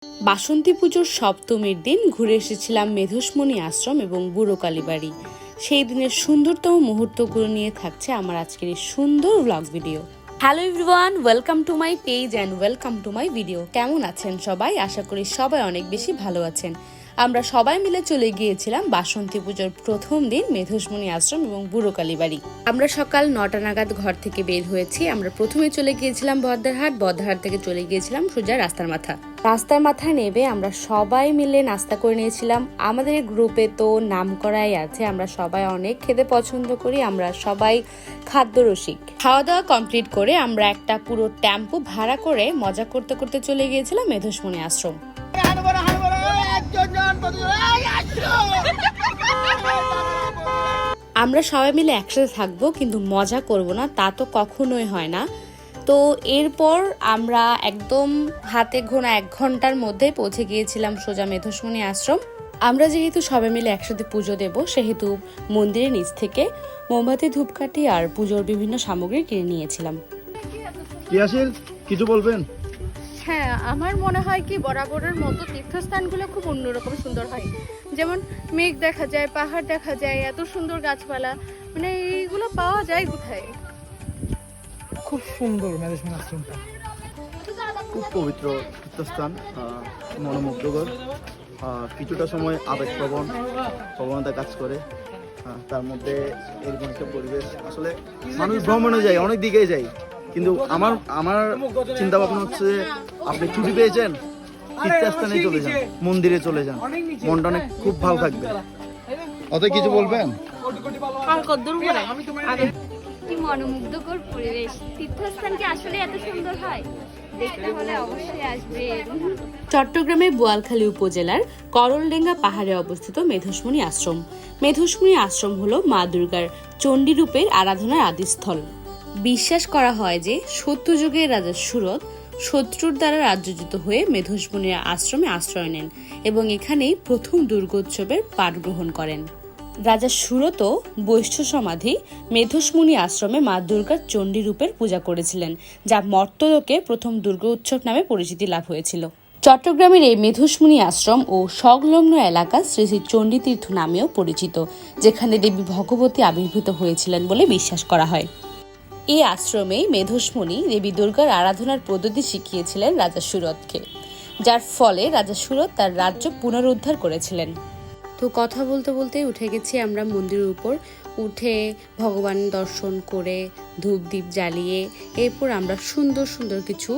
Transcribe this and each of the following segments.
বাসন্তী পুজোর সপ্তমীর দিন ঘুরে এসেছিলাম মেধসমণি আশ্রম এবং বুড়ো কালীবাড়ি। সেই দিনের সুন্দরতম মুহূর্তগুলো নিয়ে থাকছে আমার আজকের এই সুন্দর blog video. Hello everyone, welcome to my page and welcome to my video. কেমন আছেন সবাই? আশা করি সবাই অনেক বেশি ভালো আছেন। আমরা সবাই মিলে চলে গিয়েছিলাম বাসন্তী পুজোর প্রথম দিন মেধসমণি আশ্রম এবং বুড়ো কালীবাড়ি। আমরা সকাল 9টা নাগাদ ঘর থেকে বের হয়েছি। আমরা প্রথমে চলে গিয়েছিলাম বদ্দারহাট থেকে চলে গিয়েছিলাম সোজা রাস্তার মাথায় নেবে আমরা সবাই মিলে নাস্তা করে নিয়েছিলাম। আমাদের গ্রুপে তো নাম করাই আছে, আমরা সবাই অনেক খেতে পছন্দ করি, আমরা সবাই খাদ্য রসিক। খাওয়া দাওয়া কমপ্লিট করে আমরা একটা পুরো টেম্পো ভাড়া করে মজা করতে করতে চলে গিয়েছিলাম মেধসমণি আশ্রম। আমরা সবাই মিলে একসাথে থাকবো কিন্তু মজা করব না, তা তো কখনোই হয় না। তো এরপর আমরা একদম হাতে গোনা 1 ঘন্টার মধ্যে পৌঁছে গিয়েছিলাম সোজা মেধসমণি আশ্রম। আমরা যেহেতু সবাই মিলে একসাথে পুজো দেব, সেহেতু মন্দিরের নিচ থেকে মোমবাতি, ধূপকাঠি আর পুজোর বিভিন্ন সামগ্রী কিনে নিয়েছিলাম। কিছু বলবেন? হ্যাঁ, আমার মনে হয় কি বরাবরের মতো তীর্থস্থানগুলো খুব অন্যরকম সুন্দর হয়। যেমন মেঘ দেখা যায়, পাহাড় দেখা যায়, এত সুন্দর গাছপালা, মানে এইগুলো পাওয়া যায় কোথায়? খুব সুন্দর মেধসমণি আশ্রমটা, খুব পবিত্র তীর্থস্থান, মনোমুগ্ধকর। কিছুটা সময় প্রবণতা কাজ করে, তার মধ্যে এরকম একটা পরিবেশ। আসলে মানুষ ভ্রমণে যায়, অনেক দিকে যায়, কিন্তু আমার চিন্তা ভাবনা হচ্ছে আপনি ছুটি পেয়েছেন, তীর্থস্থানে চলে যান, মন্দিরে চলে যান, মনটা অনেক খুব ভালো থাকবে। অতএব কিছু বলবেন? কি মনোমুগ্ধকর পরিবেশ, তীর্থস্থানকে আসলে এত সুন্দর হয়, দেখতে হলে অবশ্যই আসবে। চট্টগ্রামের বোয়ালখালী উপজেলার করলডেঙ্গা পাহাড়ে অবস্থিত মেধসমণি আশ্রম। মেধসমণি আশ্রম হলো মা দুর্গার চণ্ডী রূপের আরাধনার আদিস্থল। বিশ্বাস করা হয় যে সত্যযুগের রাজা সুরত শত্রুর দ্বারা রাজ্যচ্যুত হয়ে মেধসমণি আশ্রমে আশ্রয় নেন এবং এখানেই প্রথম দুর্গোৎসবের পাঠ গ্রহণ করেন। রাজা সুরত বৈষ্ঠ সমাধি মেধসমণি আশ্রমে মা দুর্গার চণ্ডী রূপের পূজা করেছিলেন, যা মর্তলোকে প্রথম দুর্গা উৎসব নামে পরিচিতি লাভ হয়েছিল। চট্টগ্রামের এই মেধসমণি আশ্রম ও সংলগ্ন এলাকা শ্রী শ্রী চণ্ডী তীর্থ নামেও পরিচিত, যেখানে দেবী ভগবতী আবির্ভূত হয়েছিলেন বলে বিশ্বাস করা হয়। এই আশ্রমে মেধসমণি দেবী দুর্গার আরাধনার পদ্ধতি শিখিয়েছিলেন রাজা সুরতকে, যার ফলে রাজা সুরত তার রাজ্য পুনরুদ্ধার করেছিলেন। তো কথা বলতে বলতে উঠে গেছি আমরা মন্দিরের উপর। উঠে ভগবান দর্শন করে ধূপ দ্বীপ জ্বালিয়ে এরপর আমরা সুন্দর সুন্দর কিছু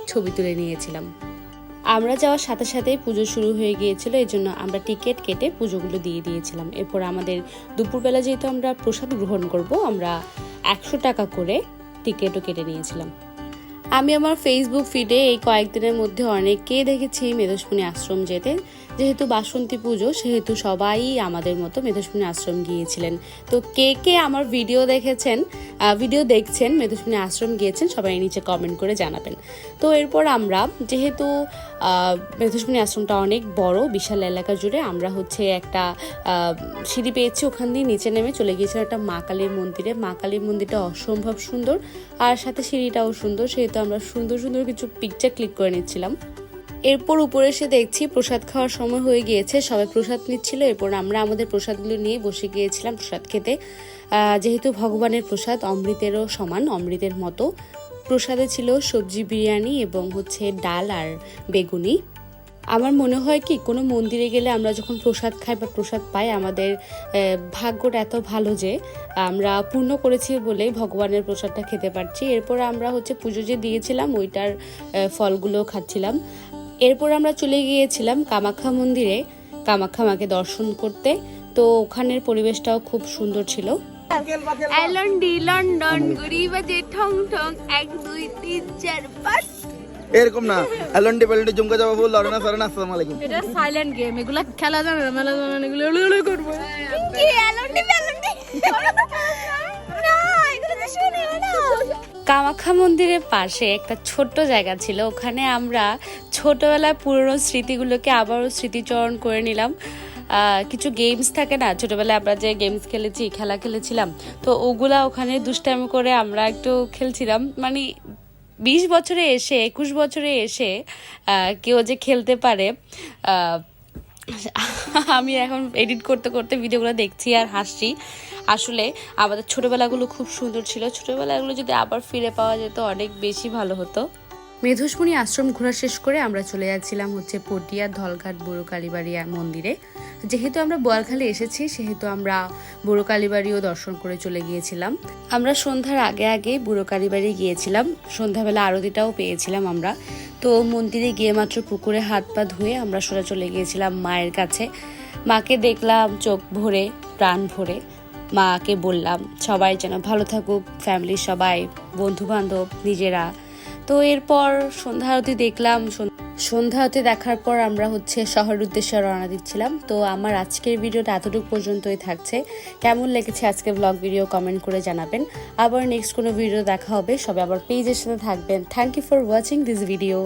ছবি তুলে নিয়েছিলাম। আমরা যাওয়ার সাথে সাথেই পুজো শুরু হয়ে গিয়েছিল, এই জন্য আমরা টিকিট কেটে পুজোগুলো দিয়ে দিয়েছিলাম। এরপর আমাদের দুপুরবেলা যেহেতু আমরা প্রসাদ গ্রহণ করব, আমরা 100 টাকা করে টিকিটও কেটে নিয়েছিলাম। আমি আমার ফেসবুক ফিডে এই কয়েকদিনের মধ্যে অনেককেই দেখেছি মেধসমণি আশ্রম যেতে। যেহেতু বাসন্তী পুজো, সেহেতু সবাই আমাদের মতো মেধসমণি আশ্রম গিয়েছিলেন। তো কে কে আমার ভিডিও দেখছেন মেধসমণি আশ্রম গিয়েছেন, সবাই নিচে কমেন্ট করে জানাবেন। তো এরপর আমরা যেহেতু মেধসমণি আশ্রমটা অনেক বড়, বিশাল এলাকা জুড়ে, আমরা একটা সিঁড়ি পেয়েছি, ওখান দিয়ে নিচে নেমে চলে গিয়েছিলাম একটা মা কালীর মন্দিরে। মা কালীর মন্দিরটা অসম্ভব সুন্দর, আর সাথে সিঁড়িটাও সুন্দর, সেহেতু আমরা সুন্দর সুন্দর কিছু পিকচার ক্লিক করে নিচ্ছিলাম। এরপর উপরে এসে দেখছি প্রসাদ খাওয়ার সময় হয়ে গিয়েছে, সবাই প্রসাদ নিচ্ছিল। এরপর আমরা আমাদের প্রসাদগুলো নিয়ে বসে গিয়েছিলাম প্রসাদ খেতে। যেহেতু ভগবানের প্রসাদ অমৃতেরও সমান, অমৃতের মতো। প্রসাদে ছিল সবজি বিরিয়ানি এবং ডাল আর বেগুনি। আমার মনে হয় কি, কোনো মন্দিরে গেলে আমরা যখন প্রসাদ খাই বা প্রসাদ পাই, আমাদের ভাগ্যটা এত ভালো যে আমরা পূর্ণ করেছি বলে ভগবানের প্রসাদটা খেতে পারছি। এরপর আমরা পুজো যে দিয়েছিলাম ওইটার ফলগুলো খাচ্ছিলাম। এরপর আমরা চলে গিয়েছিলাম কামাখ্যা মন্দিরে, কামাখ্যা মাকে দর্শন করতে। তো ওখানের পরিবেশটাও খুব সুন্দর ছিল। এলন্ডি লন্ডন গরিবাজে ঠং ঠং 1 2 3 4 5 এরকম না, এলন্ডি বেলন্ডি জুমকা যাবো বল লরে না সরে না। আসসালামু আলাইকুম। এটা সাইলেন্ট গেম, এগুলা খেলা জানে না, মেলা জানে না, এগুলো করব। কি এলন্ডি বেলন্ডি না, এগুলো তো শুনিও না। কামাখ্যা মন্দিরের পাশে একটা ছোট্ট জায়গা ছিল, ওখানে আমরা ছোটবেলার পুরনো স্মৃতিগুলোকে আবারও স্মৃতিচরণ করে নিলাম। কিছু গেমস থাকে না, ছোটবেলায় আমরা যে গেমস খেলা খেলেছিলাম, তো ওগুলা ওখানে দুষ্টামি করে আমরা একটু খেলছিলাম। মানে 20 বছরে এসে 21 বছরে এসে কেউ যে খেলতে পারে, আমি এখন এডিট করতে করতে ভিডিওগুলো দেখছি আর হাসছি। আসলে আমাদের ছোটবেলাগুলো খুব সুন্দর ছিল, ছোটবেলাগুলো যদি আবার ফিরে পাওয়া যেত অনেক বেশি ভালো হতো। মেধোসমণি আশ্রম ঘোরা শেষ করে আমরা চলে যাচ্ছিলাম হচ্ছে পটিয়া ধলঘাট বুড়ো কালীবাড়ি মন্দিরে। যেহেতু আমরা বোয়ালখালী এসেছি সেহেতু আমরা বুড়ো কালীবাড়িও দর্শন করে চলে গিয়েছিলাম। আমরা সন্ধ্যার আগে আগে বুড়ো কালীবাড়ি গিয়েছিলাম, সন্ধ্যাবেলা আরতিটাও পেয়েছিলাম আমরা। তো মন্দিরে গিয়ে মাত্র পুকুরে হাত পা ধুয়ে আমরা সোজা চলে গিয়েছিলাম মায়ের কাছে। মাকে দেখলাম চোখ ভরে প্রাণ ভরে, মাকে বললাম সবাই যেন ভালো থাকুক, ফ্যামিলির সবাই, বন্ধু বান্ধব, নিজেরা। তো এরপর সন্ধ্যা আরতি দেখলাম, সন্ধ্যা আরতি দেখার পর আমরা হচ্ছে শহরের উদ্দেশ্যে রওনা দিচ্ছিলাম। তো আমার আজকের ভিডিওটা এতটুকু পর্যন্তই থাকছে। কেমন লেগেছে আজকের ব্লগ ভিডিও কমেন্ট করে জানাবেন। আবার নেক্সট কোনো ভিডিও দেখা হবে, সবাই আবার পেজের সাথে থাকবেন। Thank you for watching this video.